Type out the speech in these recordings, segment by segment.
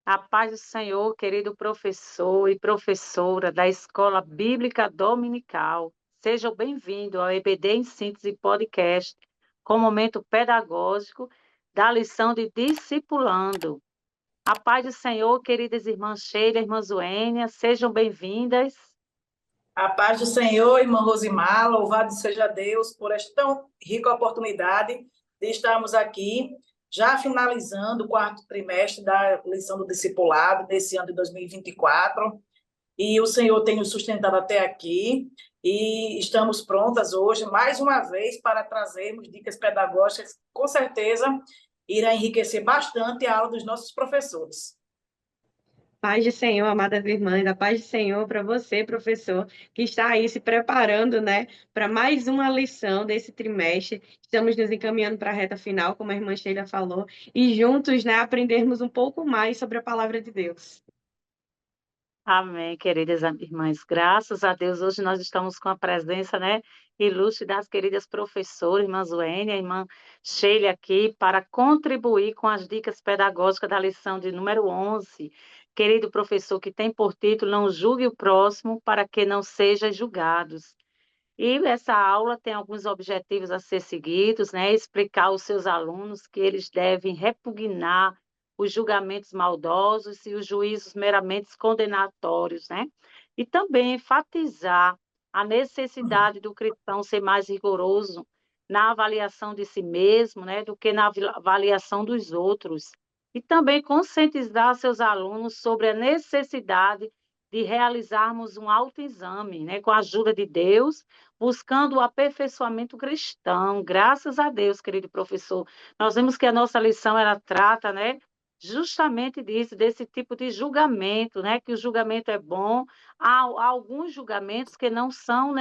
A paz do Senhor, querido professor e professora da Escola Bíblica Dominical. Sejam bem-vindos ao EBD em Síntese Podcast, com momento pedagógico da lição de Discipulando. A paz do Senhor, queridas irmãs Sheila e irmã Zuênia, sejam bem-vindas. A paz do Senhor, irmã Rosimar, louvado seja Deus por esta tão rica oportunidade de estarmos aqui, já finalizando o quarto trimestre da lição do discipulado desse ano de 2024, e o Senhor tem nos sustentado até aqui, e estamos prontas hoje, mais uma vez, para trazermos dicas pedagógicas, que com certeza irá enriquecer bastante a aula dos nossos professores. Paz do Senhor, amadas irmãs, a paz do Senhor para você, professor, que está aí se preparando, né, para mais uma lição desse trimestre. Estamos nos encaminhando para a reta final, como a irmã Sheila falou, e juntos, né, aprendermos um pouco mais sobre a palavra de Deus. Amém, queridas irmãs. Graças a Deus, hoje nós estamos com a presença, né, ilustre das queridas professoras, irmã Zuênia, irmã Sheila aqui, para contribuir com as dicas pedagógicas da lição de número 11. Querido professor, que tem por título Não julgue o próximo para que não sejam julgados. E essa aula tem alguns objetivos a ser seguidos, né? Explicar aos seus alunos que eles devem repugnar os julgamentos maldosos e os juízos meramente condenatórios, né? E também enfatizar a necessidade do cristão ser mais rigoroso na avaliação de si mesmo, né, do que na avaliação dos outros. E também conscientizar seus alunos sobre a necessidade de realizarmos um autoexame, né, com a ajuda de Deus, buscando o aperfeiçoamento cristão. Graças a Deus, querido professor. Nós vemos que a nossa lição ela trata, né, justamente disso, desse tipo de julgamento, né, que o julgamento é bom. Há alguns julgamentos que não são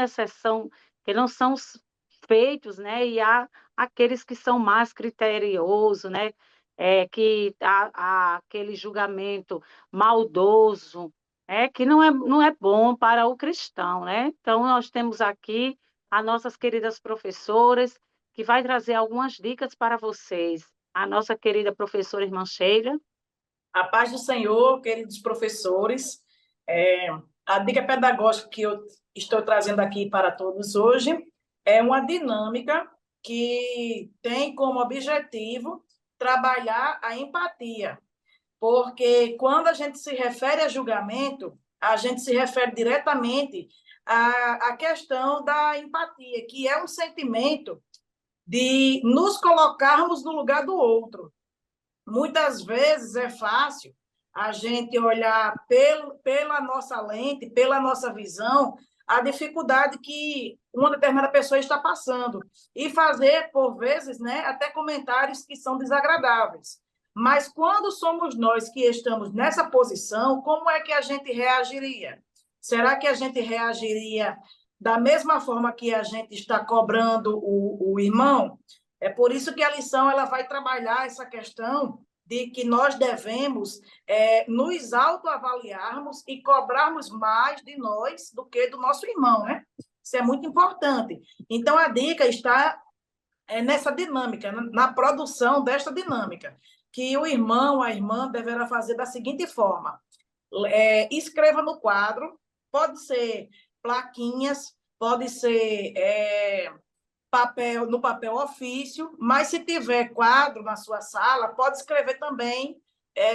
que não são feitos, né, e há aqueles que são mais criteriosos, né, que há aquele julgamento maldoso, que não é bom para o cristão, né? Então, nós temos aqui as nossas queridas professoras, que vai trazer algumas dicas para vocês. A nossa querida professora irmã Sheila. A paz do Senhor, queridos professores, a dica pedagógica que eu estou trazendo aqui para todos hoje é uma dinâmica que tem como objetivo trabalhar a empatia, porque quando a gente se refere a julgamento, a gente se refere diretamente à questão da empatia, que é um sentimento de nos colocarmos no lugar do outro. Muitas vezes é fácil a gente olhar pela nossa lente, pela nossa visão, a dificuldade que uma determinada pessoa está passando e fazer, por vezes, né, até comentários que são desagradáveis. Mas quando somos nós que estamos nessa posição, como é que a gente reagiria? Será que a gente reagiria da mesma forma que a gente está cobrando o irmão? É por isso que a lição ela vai trabalhar essa questão de que nós devemos nos autoavaliarmos e cobrarmos mais de nós do que do nosso irmão, né? Isso é muito importante. Então, a dica está nessa dinâmica, na produção desta dinâmica, que o irmão, a irmã, deverá fazer da seguinte forma: escreva no quadro, pode ser plaquinhas, pode ser no papel ofício, mas se tiver quadro na sua sala, pode escrever também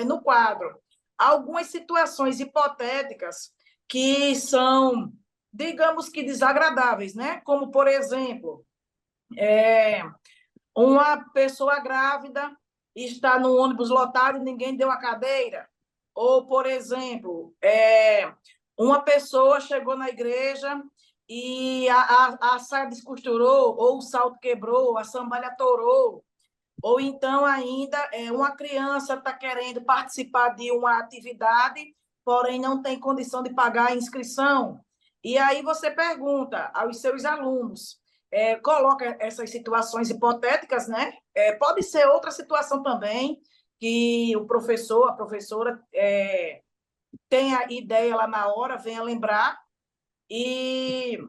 no quadro. Algumas situações hipotéticas que são, digamos que desagradáveis, né? Como, por exemplo, uma pessoa grávida está no ônibus lotado e ninguém deu a cadeira. Ou, por exemplo, uma pessoa chegou na igreja e a saia descosturou, ou o salto quebrou, a sandália atorou, ou então ainda uma criança está querendo participar de uma atividade, porém não tem condição de pagar a inscrição. E aí você pergunta aos seus alunos, coloca essas situações hipotéticas, né? Pode ser outra situação também, que o professor, a professora tenha ideia lá na hora, venha lembrar, e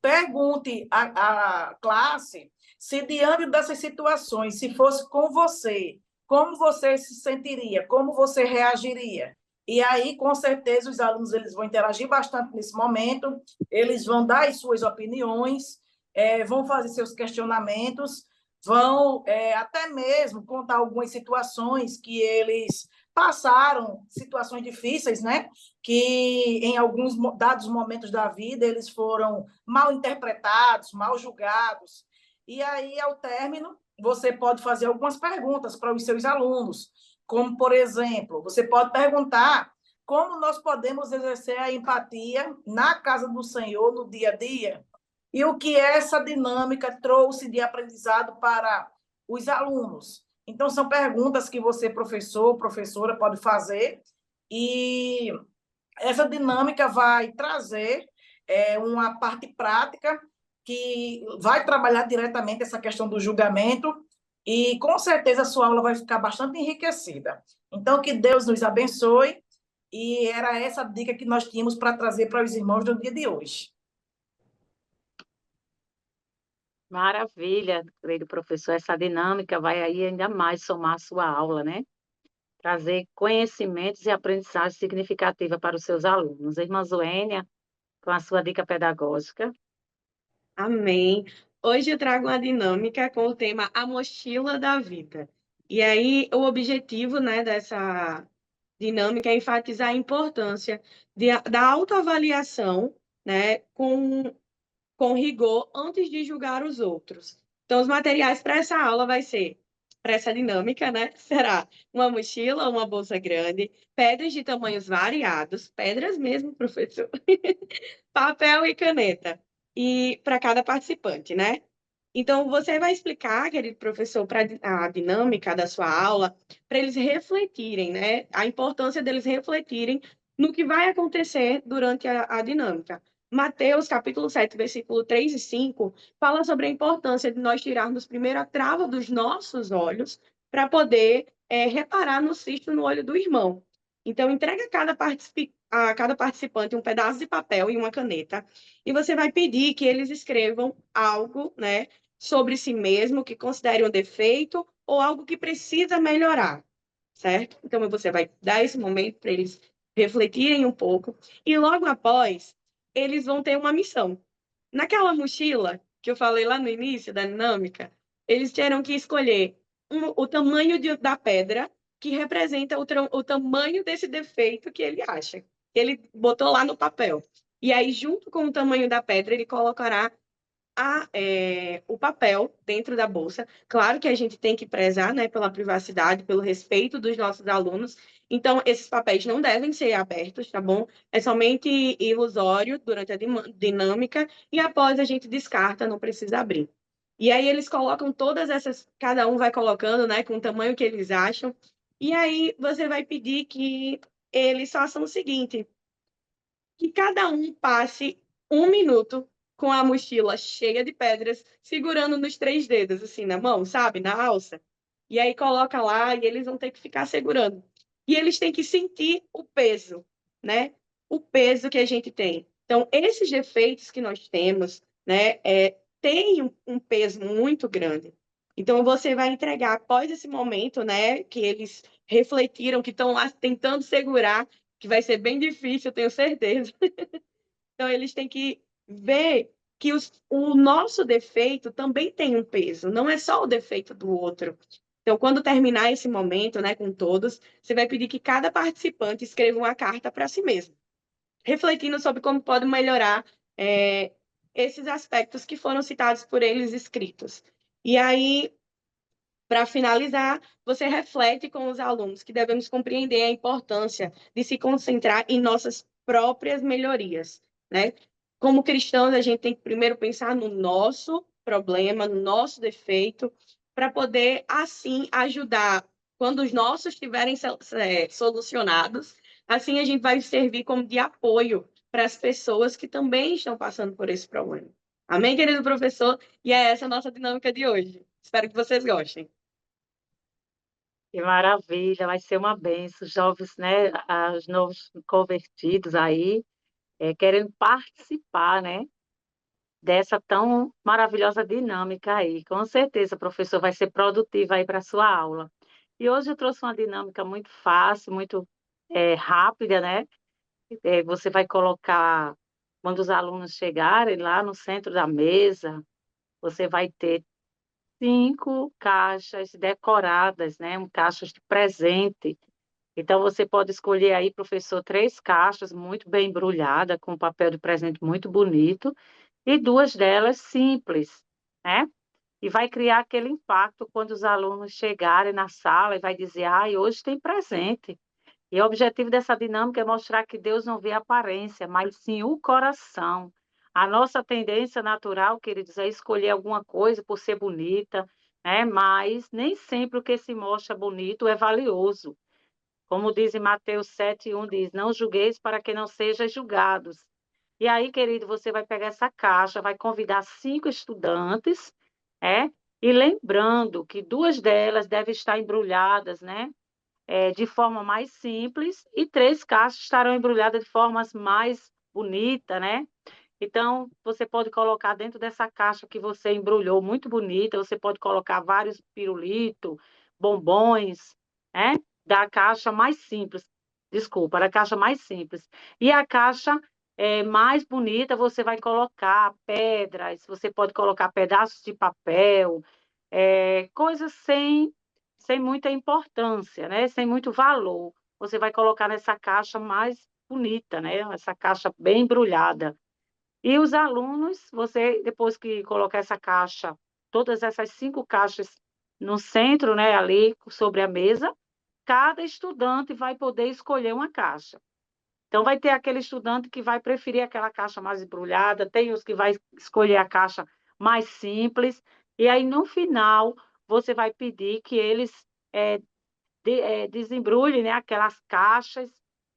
pergunte à classe se, diante dessas situações, se fosse com você, como você se sentiria, como você reagiria. E aí, com certeza, os alunos eles vão interagir bastante nesse momento, eles vão dar as suas opiniões, vão fazer seus questionamentos, vão até mesmo contar algumas situações que eles passaram, situações difíceis, né? Que em alguns dados momentos da vida eles foram mal interpretados, mal julgados. E aí, ao término, você pode fazer algumas perguntas para os seus alunos, como, por exemplo, você pode perguntar como nós podemos exercer a empatia na casa do Senhor, no dia a dia, e o que essa dinâmica trouxe de aprendizado para os alunos. Então, são perguntas que você, professor, professora, pode fazer, e essa dinâmica vai trazer uma parte prática que vai trabalhar diretamente essa questão do julgamento e, com certeza, a sua aula vai ficar bastante enriquecida. Então, que Deus nos abençoe e era essa a dica que nós tínhamos para trazer para os irmãos no dia de hoje. Maravilha, querido professor, essa dinâmica vai aí ainda mais somar a sua aula, né? Trazer conhecimentos e aprendizagem significativa para os seus alunos. Irmã Zoênia, com a sua dica pedagógica. Amém. Hoje eu trago uma dinâmica com o tema A Mochila da Vida. E aí, o objetivo, né, dessa dinâmica é enfatizar a importância da autoavaliação, né, com rigor antes de julgar os outros. Então, os materiais para essa aula vai ser, para essa dinâmica, né, será uma mochila, uma bolsa grande, pedras de tamanhos variados, pedras mesmo, professor, papel e caneta, e para cada participante, né? Então, você vai explicar, querido professor, para a dinâmica da sua aula, para eles refletirem, né? A importância deles refletirem no que vai acontecer durante a dinâmica. Mateus, capítulo 7, versículo 3 e 5, fala sobre a importância de nós tirarmos primeiro a trava dos nossos olhos para poder reparar no cisto no olho do irmão. Então, entrega a cada participante um pedaço de papel e uma caneta, e você vai pedir que eles escrevam algo, né, sobre si mesmo que considere um defeito ou algo que precisa melhorar, certo? Então, você vai dar esse momento para eles refletirem um pouco e logo após, eles vão ter uma missão. Naquela mochila que eu falei lá no início da dinâmica, eles terão que escolher o tamanho da pedra que representa o tamanho desse defeito que ele acha. Ele botou lá no papel. E aí, junto com o tamanho da pedra, ele colocará o papel dentro da bolsa. Claro que a gente tem que prezar, né, pela privacidade, pelo respeito dos nossos alunos. Então, esses papéis não devem ser abertos, tá bom? É somente ilusório durante a dinâmica e após a gente descarta, não precisa abrir. E aí eles colocam todas essas, cada um vai colocando, né, com o tamanho que eles acham. E aí você vai pedir que eles façam o seguinte: que cada um passe 1 minuto com a mochila cheia de pedras, segurando nos 3 dedos, assim, na mão, sabe? Na alça. E aí coloca lá e eles vão ter que ficar segurando. E eles têm que sentir o peso, né? O peso que a gente tem. Então, esses defeitos que nós temos, né, tem um peso muito grande. Então, você vai entregar após esse momento, né, que eles refletiram, que estão lá tentando segurar, que vai ser bem difícil, eu tenho certeza. Então, eles têm que ver que o nosso defeito também tem um peso, não é só o defeito do outro. Então, quando terminar esse momento, né, com todos, você vai pedir que cada participante escreva uma carta para si mesmo, refletindo sobre como pode melhorar esses aspectos que foram citados por eles escritos. E aí, para finalizar, você reflete com os alunos que devemos compreender a importância de se concentrar em nossas próprias melhorias, né? Como cristãos, a gente tem que primeiro pensar no nosso problema, no nosso defeito, para poder, assim, ajudar quando os nossos estiverem solucionados. Assim, a gente vai servir como de apoio para as pessoas que também estão passando por esse problema. Amém, querido professor? E é essa a nossa dinâmica de hoje. Espero que vocês gostem. Que maravilha, vai ser uma benção. Jovens, né, os novos convertidos aí, querendo participar, né, dessa tão maravilhosa dinâmica aí. Com certeza, professor, vai ser produtivo aí para a sua aula. E hoje eu trouxe uma dinâmica muito fácil, muito rápida, né? Você vai colocar, quando os alunos chegarem lá no centro da mesa, você vai ter 5 caixas decoradas, né? Caixas de presente. Então, você pode escolher aí, professor, 3 caixas muito bem embrulhadas, com papel de presente muito bonito, e 2 delas simples, né? E vai criar aquele impacto quando os alunos chegarem na sala e vai dizer, ai, hoje tem presente. E o objetivo dessa dinâmica é mostrar que Deus não vê a aparência, mas sim o coração. A nossa tendência natural, queridos, é escolher alguma coisa por ser bonita, né? Mas nem sempre o que se mostra bonito é valioso. Como diz em Mateus 7:1, diz, não julgueis para que não sejam julgados. E aí, querido, você vai pegar essa caixa, vai convidar 5 estudantes, é? E lembrando que 2 delas devem estar embrulhadas, né? De forma mais simples, e 3 caixas estarão embrulhadas de formas mais bonita, né? Então, você pode colocar dentro dessa caixa que você embrulhou, muito bonita, você pode colocar vários pirulitos, bombons, né? Da caixa mais simples, desculpa, da caixa mais simples. E a caixa mais bonita, você vai colocar pedras, você pode colocar pedaços de papel, coisas sem muita importância, né? Sem muito valor. Você vai colocar nessa caixa mais bonita, né? Essa caixa bem embrulhada. E os alunos, você, depois que colocar essa caixa, todas essas 5 caixas no centro, né, ali sobre a mesa, cada estudante vai poder escolher uma caixa. Então, vai ter aquele estudante que vai preferir aquela caixa mais embrulhada, tem os que vai escolher a caixa mais simples, e aí, no final, você vai pedir que eles desembrulhem, né, aquelas caixas,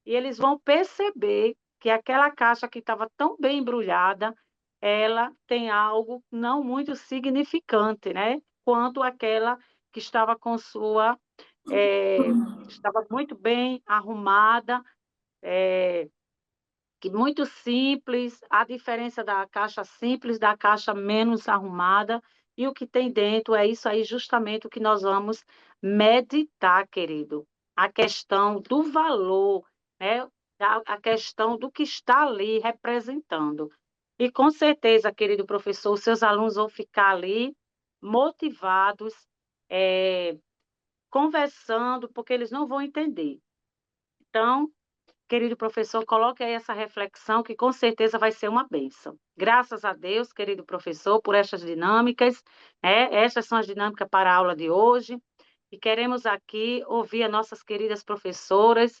e eles vão perceber que aquela caixa que estava tão bem embrulhada, ela tem algo não muito significante, né, quanto aquela que estava com sua, estava muito bem arrumada, que muito simples, a diferença da caixa simples da caixa menos arrumada, e o que tem dentro é isso aí, justamente o que nós vamos meditar, querido. A questão do valor, né? A questão do que está ali representando. E com certeza, querido professor, os seus alunos vão ficar ali motivados, conversando, porque eles não vão entender. Então, querido professor, coloque aí essa reflexão que com certeza vai ser uma bênção. Graças a Deus, querido professor, por estas dinâmicas, né? Estas são as dinâmicas para a aula de hoje. E queremos aqui ouvir as nossas queridas professoras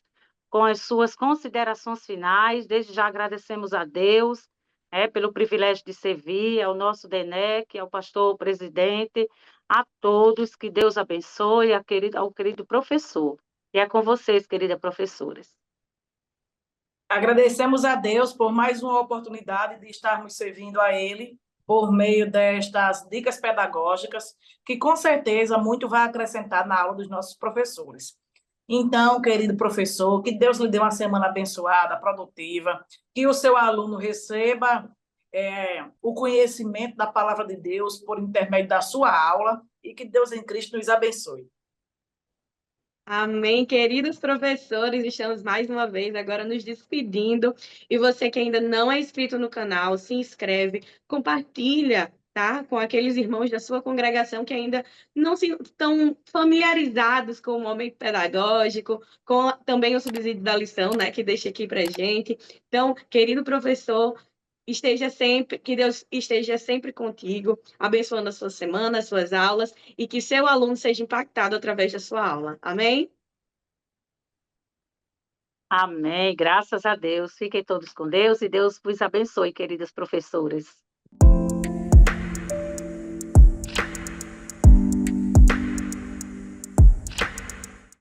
com as suas considerações finais. Desde já agradecemos a Deus, pelo privilégio de servir, ao nosso DENEC, ao pastor presidente, a todos, que Deus abençoe, ao querido professor. E é com vocês, queridas professoras. Agradecemos a Deus por mais uma oportunidade de estarmos servindo a Ele por meio destas dicas pedagógicas, que com certeza muito vai acrescentar na aula dos nossos professores. Então, querido professor, que Deus lhe dê uma semana abençoada, produtiva, que o seu aluno receba o conhecimento da palavra de Deus por intermédio da sua aula, e que Deus em Cristo nos abençoe. Amém, queridos professores, estamos mais uma vez agora nos despedindo. E você que ainda não é inscrito no canal, se inscreve, compartilha, tá? Com aqueles irmãos da sua congregação que ainda não estão familiarizados com o momento pedagógico, com também o subsídio da lição, né? Que deixa aqui para gente. Então, querido professor, que Deus esteja sempre contigo, abençoando a sua semana, as suas aulas, e que seu aluno seja impactado através da sua aula. Amém? Amém. Graças a Deus. Fiquem todos com Deus e Deus vos abençoe, queridas professoras.